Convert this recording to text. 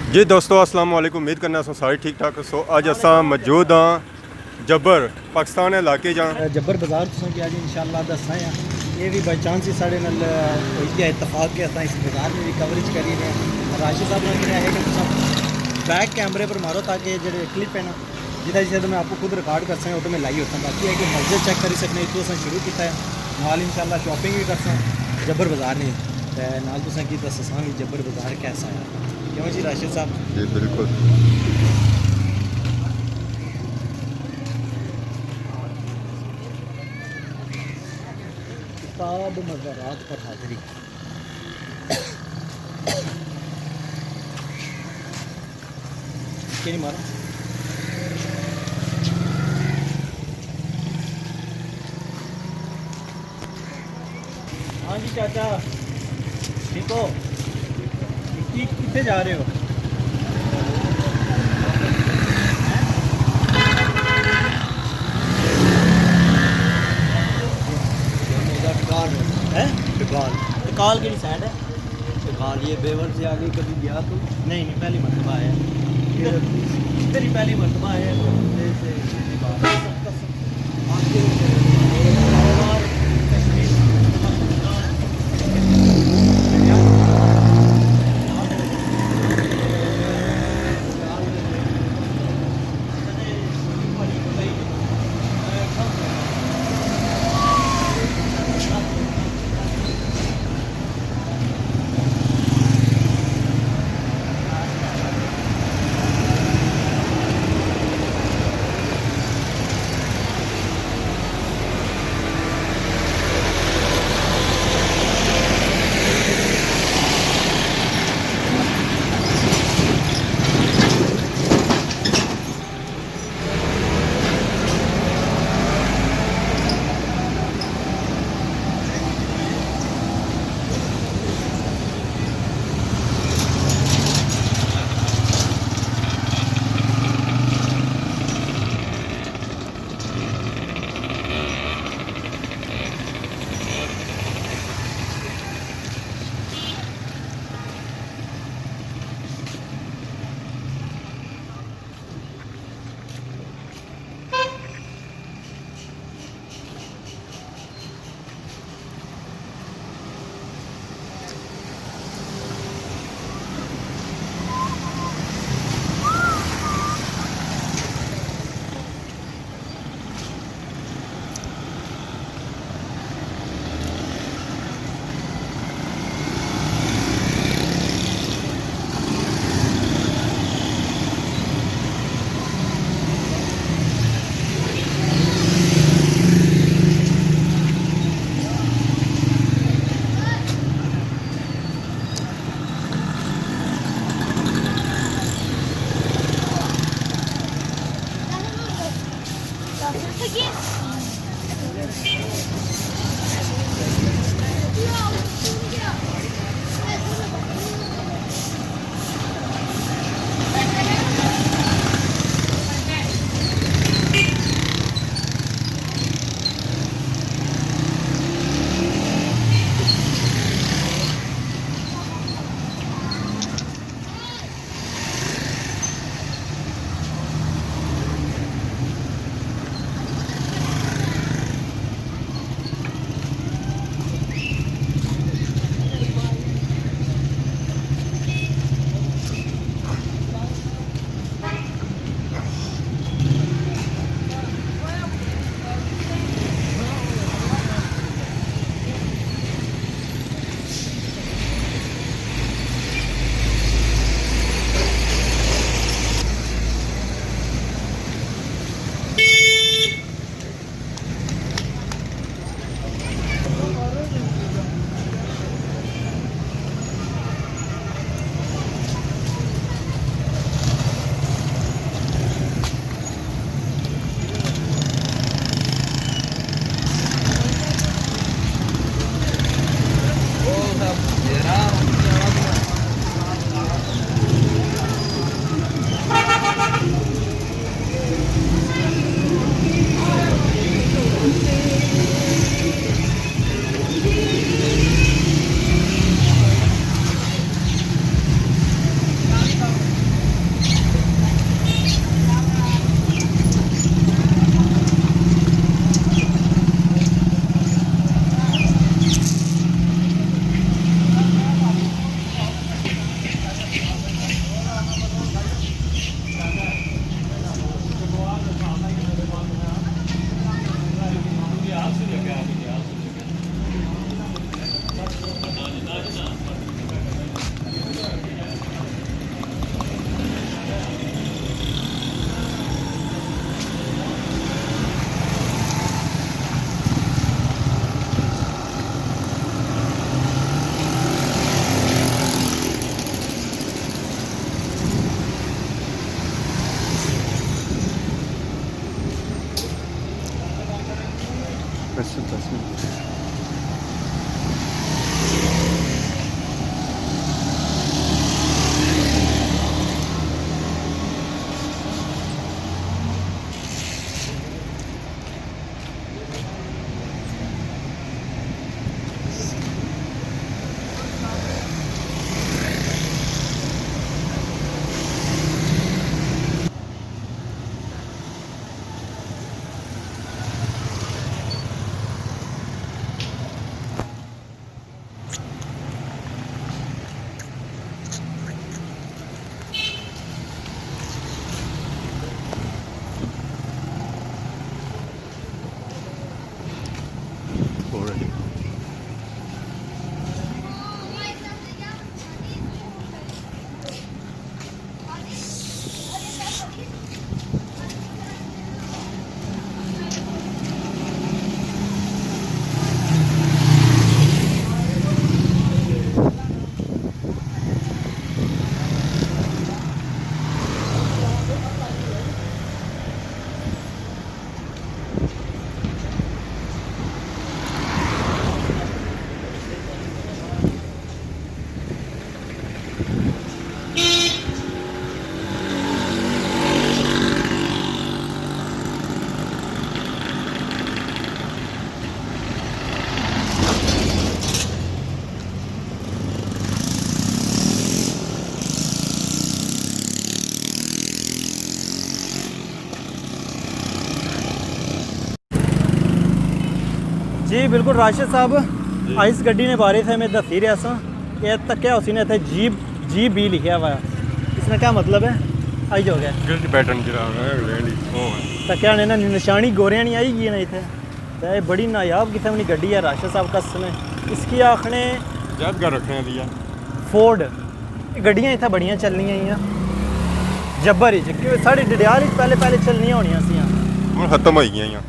जी दोस्तों अस्सलाम वालेकुम। उम्मीद करना सारे ठीक ठाक। सो अज असा मौजूद हाँ जबर पाकिस्तान इलाके जहाँ जब्बर बाजार तुसें कि अज इंशाअल्लाह दस्सना है। ये भी बाई चांस ही साढ़े नाल होई गया इतफाक के असां इस बाजार में भी कवरेज करी रहे हैं। राशिद साहब ने कहा है कि तुम बैक कैमरे पर मारो ताकि जो क्लिप है ना जिदा जिसे तो मैं आपको खुद रिकॉर्ड कर सकें तो मैं लाई होता। बाकी है कि मस्जिद चेक करी सकने इतों असें शुरू किया है नाल इंशाअल्लाह शॉपिंग भी कर सकें जब्बर बाजार ने ते नाल तुसें कि दस्सां भी जब्बर बाजार कैसा है। क्यों जी राशिद साहब? जी बिल्कुल। किताब मज़ारात पर हाज़िरी कि नहीं मारा। हाँ जी चाचा ठीक हो? कितने जा रहे हो? काल की साइड है। काल ये बेवर से आगे कभी गया तो नहीं पहली मरतबा है इधर ही पहली मरतबा है। ਹੋ ਰਹੀ जी बिल्कुल राशिद साहब इस गड्डी ने बारे थे मैं दसी रहा सा कि तक्या उसी ने इतने जी बी लिखा हुआ है इसमें क्या मतलब है आई हो गया ਗਿਲਟ ਪੈਟਰਨ ਜਿਹੜਾ ਹੈ ਲੈਂਡੀ ਉਹ ਹੈ तक्या ने ना निशानी गोरियां नहीं आई गई ना इतने तो ये बड़ी नायाब किस्म की गड्डी है राशिद साहब का इसमें इसकी आखने ਯਾਦਗਾਰ ਰੱਖਣੇ ਦੀ ਆ फोर्ड गड्डियां इतने बड़ियां चलनियां ही जब्बर ही साढ़े डडियाल पहले चलनियां होनियां सी ਹੁਣ ਖਤਮ ਹੋਈ ਗਈਆਂ